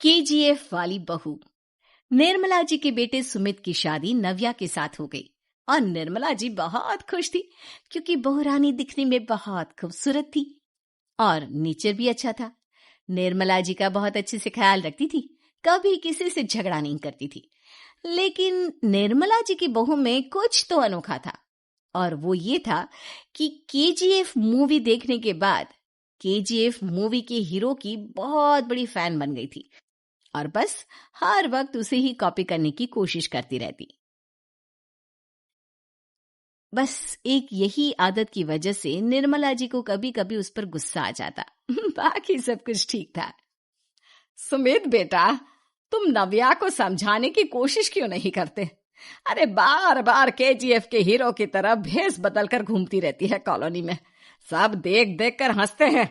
KGF वाली बहू। निर्मला जी के बेटे सुमित की शादी नव्या के साथ हो गई और निर्मला जी बहुत खुश थी क्योंकि बहू रानी दिखने में बहुत खूबसूरत थी और नेचर भी अच्छा था। निर्मला जी का बहुत अच्छे से ख्याल रखती थी, कभी किसी से झगड़ा नहीं करती थी। लेकिन निर्मला जी की बहू में कुछ तो अनोखा था और वो ये था कि केजीएफ मूवी देखने के बाद केजीएफ मूवी के हीरो की बहुत बड़ी फैन बन गई थी और बस हर वक्त उसे ही कॉपी करने की कोशिश करती रहती। बस एक यही आदत की वजह से निर्मला जी को कभी कभी उस पर गुस्सा आ जाता। बाकी सब कुछ ठीक था। सुमित बेटा, तुम नव्या को समझाने की कोशिश क्यों नहीं करते? अरे बार बार केजीएफ के हीरो की तरह भेष बदलकर घूमती रहती है कॉलोनी में। सब देख देख कर हंसते हैं।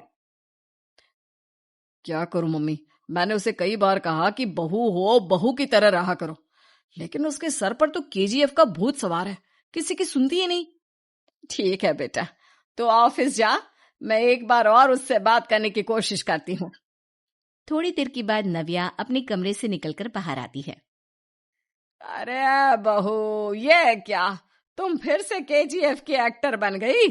क्या करूं मम्मी, मैंने उसे कई बार कहा कि बहू हो, बहू की तरह रहा करो, लेकिन उसके सर पर तो केजीएफ का भूत सवार है, किसी की सुनती ही नहीं। ठीक है बेटा, तो ऑफिस जा, मैं एक बार और उससे बात करने की कोशिश करती हूँ। थोड़ी देर के बाद नव्या अपने कमरे से निकलकर बाहर आती है। अरे बहू, ये क्या, तुम फिर से केजीएफ की एक्टर बन गई?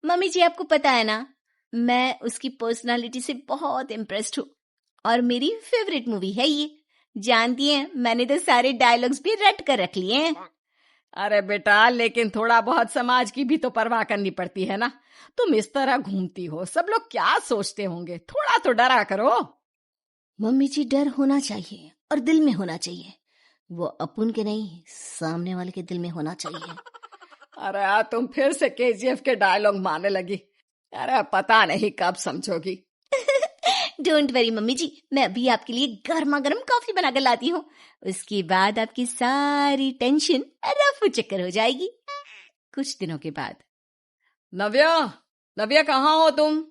मम्मी जी, आपको पता है ना, मैं उसकी पर्सनालिटी से बहुत इम्प्रेस्ड हूँ और मेरी फेवरेट मूवी है ये। जानती हैं, मैंने तो सारे डायलॉग्स भी रट कर रख लिए हैं। अरे बेटा, लेकिन थोड़ा बहुत समाज की भी तो परवाह करनी पड़ती है ना। तुम इस तरह घूमती हो, सब लोग क्या सोचते होंगे, थोड़ा तो डरा करो। मम्मी जी, डर होना चाहिए और दिल में होना चाहिए। वो अपुन के नहीं, सामने वाले के दिल में होना चाहिए। अरे तुम फिर से केजीएफ के डायलॉग मारने लगी। अरे पता नहीं कब समझोगी। डोंट वरी मम्मी जी, मैं अभी आपके लिए गर्मा गर्म कॉफी बनाकर लाती हूँ। उसके बाद आपकी सारी टेंशन रफू चक्कर हो जाएगी। कुछ दिनों के बाद। नव्या, नव्या कहाँ हो तुम?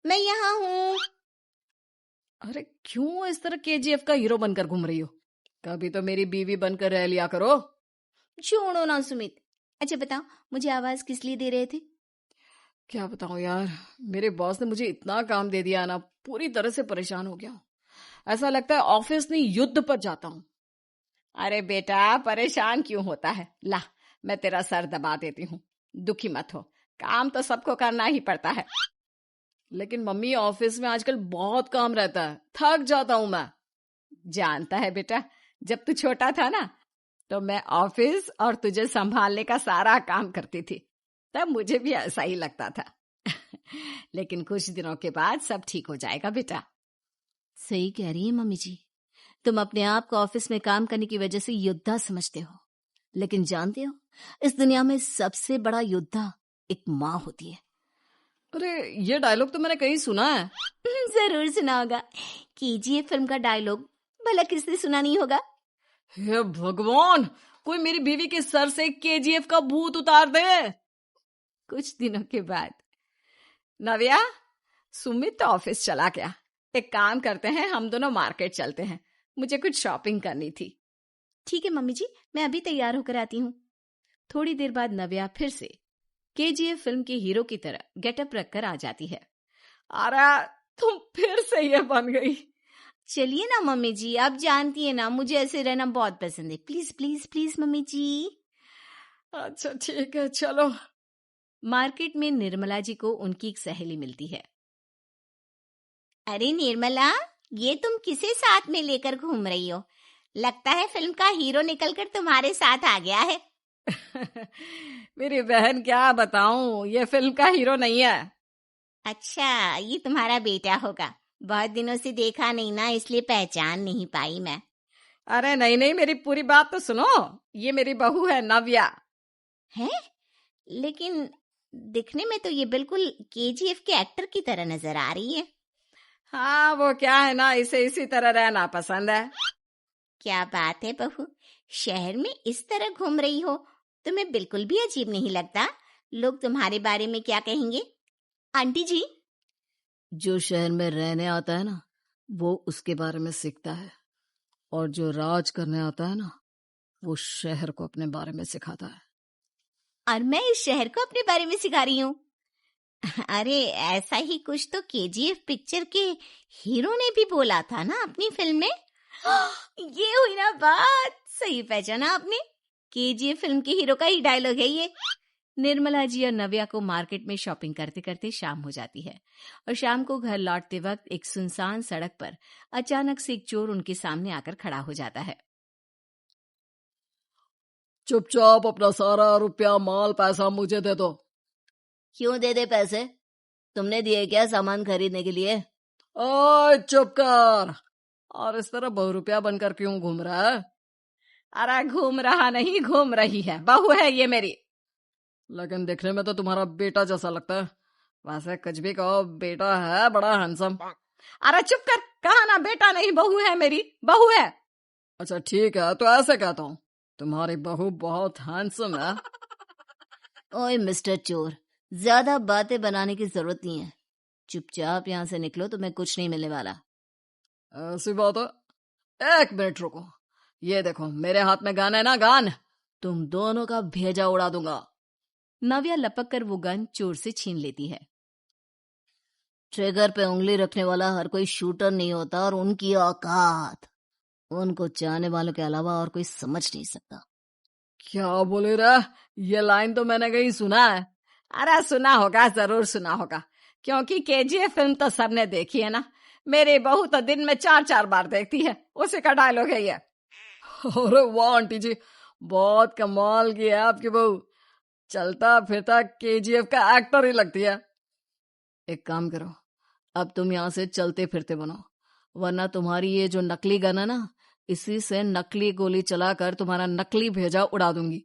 मैं यहाँ हूँ। अरे क्यों इस तरह केजीएफ का हीरो बनकर घूम रही हो? कभी तो मेरी बीवी बनकर रह लिया करो। छोड़ो ना सुमित। अच्छा बताओ, मुझे आवाज किस लिए दे रहे थे? क्या बताऊं यार, मेरे बॉस ने मुझे इतना काम दे दिया ना, पूरी तरह से परेशान हो गया हूं। ऐसा लगता है ऑफिस नहीं, युद्ध पर जाता हूं। अरे बेटा, परेशान क्यों होता है? ला, मैं तेरा सर दबा देती हूँ। दुखी मत हो, काम तो सबको करना ही पड़ता है। लेकिन मम्मी, ऑफिस में आजकल बहुत काम रहता है, थक जाता हूं मैं। जानता है बेटा, जब तू छोटा था ना, तो मैं ऑफिस और तुझे संभालने का सारा काम करती थी, तब मुझे भी ऐसा ही लगता था। लेकिन कुछ दिनों के बाद सब ठीक हो जाएगा बेटा। सही कह रही है मम्मी जी, तुम अपने आप को ऑफिस में काम करने की वजह से योद्धा समझते हो, लेकिन जानते हो, इस दुनिया में सबसे बड़ा योद्धा एक माँ होती है। अरे ये डायलॉग तो मैंने कहीं सुना है। जरूर सुना होगा, केजीएफ फिल्म का डायलॉग, भला किसने सुना नहीं होगा। हे भगवान, कोई मेरी बीवी के सर से केजीएफ का भूत उतार दे। कुछ दिनों के बाद। नव्या, सुमित तो ऑफिस चला गया। एक काम करते हैं, हम दोनों मार्केट चलते हैं, मुझे कुछ शॉपिंग करनी थी। ठीक है मम्मी जी, मैं अभी तैयार होकर आती हूँ। थोड़ी देर बाद नव्या फिर से केजीएफ फिल्म के हीरो की तरह गेटअप रखकर आ जाती है। अरे तुम फिर से ये बन गई। चलिए ना मम्मी जी, आप जानती है ना, मुझे ऐसे रहना बहुत पसंद है। प्लीज प्लीज प्लीज मम्मी जी। अच्छा ठीक है, चलो। मार्केट में निर्मला जी को उनकी एक सहेली मिलती है। अरे निर्मला, ये तुम किसे साथ में लेकर घूम रही हो? लगता है फिल्म का हीरो निकलकर तुम्हारे साथ आ गया है। मेरी बहन, क्या बताऊं, ये फिल्म का हीरो नहीं है। अच्छा, ये तुम्हारा बेटा होगा। बहुत दिनों से देखा नहीं ना, इसलिए पहचान नहीं पाई मैं। अरे नहीं नहीं, मेरी पूरी बात तो सुनो। ये मेरी बहू है नव्या। है? लेकिन दिखने में तो ये बिल्कुल केजीएफ के एक्टर की तरह नजर आ रही है। हाँ, वो क्या है ना, इसे इसी तरह रहना पसंद है। क्या बात है बहू, शहर में इस तरह घूम रही हो, तुम्हें बिल्कुल भी अजीब नहीं लगता? लोग तुम्हारे बारे में क्या कहेंगे? आंटी जी, जो शहर में रहने आता है ना, वो उसके बारे में सीखता है, और जो राज करने आता है ना, वो शहर को अपने बारे में सिखाता है। और मैं इस शहर को अपने बारे में सिखा रही हूँ। अरे ऐसा ही कुछ तो केजीएफ पिक्चर के हीरो ने भी बोला था ना अपनी फिल्म में। ये हुई ना बात, सही पहचाना आपने, केजीएफ फिल्म के हीरो का ही डायलॉग है ये। निर्मला जी और नव्या को मार्केट में शॉपिंग करते करते शाम हो जाती है और शाम को घर लौटते वक्त एक सुनसान सड़क पर अचानक से एक चोर उनके सामने आकर खड़ा हो जाता है। चुपचाप अपना सारा रुपया माल पैसा मुझे दे दो। क्यों दे दे पैसे? तुमने दिए क्या सामान खरीदने के लिए? ओए चुप कर। और इस तरह बहुरुपया बनकर क्यों घूम रहा है? अरे घूम रहा नहीं, घूम रही है, बहू है ये मेरी। लेकिन देखने में तो तुम्हारा बेटा जैसा लगता है। वैसे कुछ भी कहो, बेटा है बड़ा हैंडसम। अरे चुप कर, कहा ना बेटा नहीं बहू है मेरी, बहू है। अच्छा ठीक है, तो ऐसे कहता हूँ, तुम्हारी बहू बहुत हैंडसम है। ओए मिस्टर चोर, ज्यादा बातें बनाने की जरूरत नहीं है, चुपचाप यहाँ से निकलो, तुम्हें कुछ नहीं मिलने वाला। ऐसी बात है? एक मिनट रुको, ये देखो मेरे हाथ में गन है ना, गन, तुम दोनों का भेजा उड़ा दूंगा। नव्या लपक कर वो गन चोर से छीन लेती है। ट्रिगर पे उंगली रखने वाला हर कोई शूटर नहीं होता, और उनकी औकात उनको चाहने वालों के अलावा और कोई समझ नहीं सकता। क्या बोले रे? ये लाइन तो मैंने कहीं सुना है। अरे सुना होगा, जरूर सुना होगा, क्योंकि केजीएफ फिल्म तो सबने देखी है ना। मेरी बहू तो दिन में 4-4 बार देखती है, उसी का डायलॉग है ये। अरे वाह आंटी जी, बहुत कमाल की है आपकी बहू, चलता फिरता केजीएफ का एक्टर ही लगती है। एक काम करो, अब तुम यहाँ से चलते फिरते बनो, वरना तुम्हारी ये जो नकली गन है ना, इसी से नकली गोली चलाकर तुम्हारा नकली भेजा उड़ा दूंगी।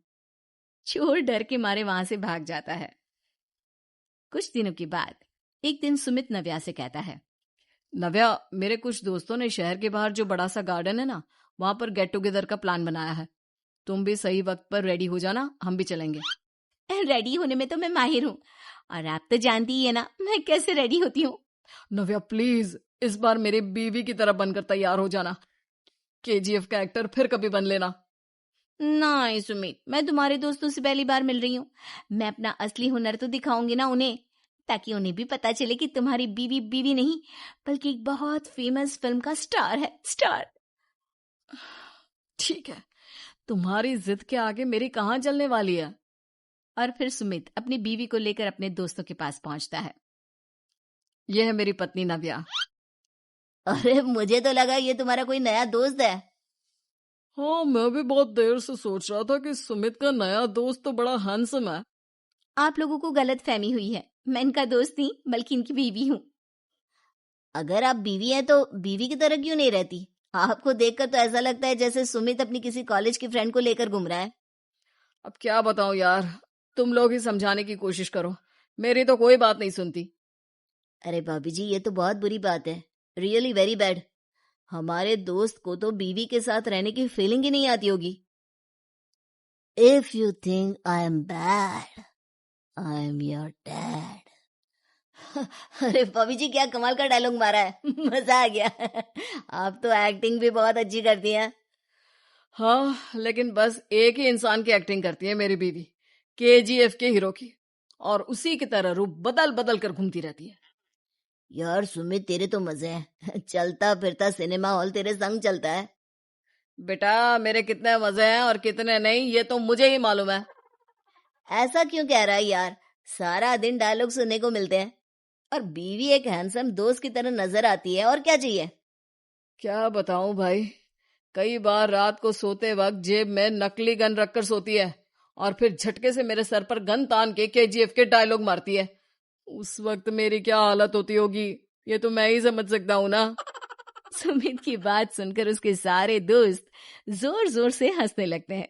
चोर डर के मारे वहां से भाग जाता है। कुछ दिनों के बाद एक दिन सुमित नव्या से कहता है, नव्या, मेरे कुछ दोस्तों ने शहर के बाहर जो बड़ा सा गार्डन है ना, वहां पर गेट टुगेदर का प्लान बनाया है। तुम भी सही वक्त पर रेडी हो जाना, हम भी चलेंगे। रेडी होने में तो मैं माहिर हूँ, और आप तो जानती ही है ना मैं कैसे रेडी होती हूँ। नव्या प्लीज, इस बार मेरी बीवी की तरह बनकर तैयार हो जाना, केजीएफ का एक्टर फिर कभी बन लेना। नहीं सुमित, मैं तुम्हारे दोस्तों से पहली बार मिल रही हूँ, मैं अपना असली हुनर तो दिखाऊंगी ना उन्हें, ताकि उन्हें भी पता चले कि तुम्हारी बीवी बीवी नहीं बल्कि एक बहुत फेमस फिल्म का स्टार है, स्टार। ठीक है, तुम्हारी जिद के आगे मेरी कहाँ जलने वाली है। और फिर सुमित अपनी बीवी को लेकर अपने दोस्तों के पास पहुंचता है। यह है मेरी पत्नी नव्या। अरे मुझे तो लगा ये तुम्हारा कोई नया दोस्त है। हाँ, मैं भी बहुत देर से सोच रहा था कि सुमित का नया दोस्त तो बड़ा हैंडसम है। आप लोगों को गलत फहमी हुई है, मैं इनका दोस्त नहीं बल्कि इनकी बीवी हूँ। अगर आप बीवी हैं तो बीवी की तरह क्यों नहीं रहती? आपको देखकर तो ऐसा लगता है जैसे सुमित अपनी किसी कॉलेज की फ्रेंड को लेकर घूम रहा है। अब क्या बताऊं यार, तुम लोग ही समझाने की कोशिश करो, मेरी तो कोई बात नहीं सुनती। अरे भाभी जी, ये तो बहुत बुरी बात है, रियली वेरी बैड। हमारे दोस्त को तो बीवी के साथ रहने की फीलिंग ही नहीं आती होगी। If you think I am bad, I am your dad. अरे भाभी जी, क्या कमाल का डायलॉग मारा है, मजा आ गया। आप तो एक्टिंग भी बहुत अच्छी करती हैं। हाँ, लेकिन बस एक ही इंसान की एक्टिंग करती है मेरी बीवी, केजीएफ के हीरो की, और उसी की तरह रूप बदल बदल कर घूमती रहती है। यार सुमित, तेरे तो मजे हैं, चलता फिरता सिनेमा हॉल तेरे संग चलता है। बेटा, मेरे कितने मजे हैं और कितने नहीं ये तो मुझे ही मालूम है। ऐसा क्यों कह रहा है यार, सारा दिन डायलॉग सुनने को मिलते हैं, और बीवी एक हैंडसम दोस्त की तरह नजर आती है, और क्या चाहिए? क्या बताऊं भाई, कई बार रात को सोते वक्त जेब में नकली गन रखकर सोती है और फिर झटके से मेरे सर पर गन तान के केजीएफ के डायलॉग मारती है। उस वक्त मेरी क्या हालत होती होगी ये तो मैं ही समझ सकता हूं ना। सुमित की बात सुनकर उसके सारे दोस्त जोर जोर से हंसने लगते हैं।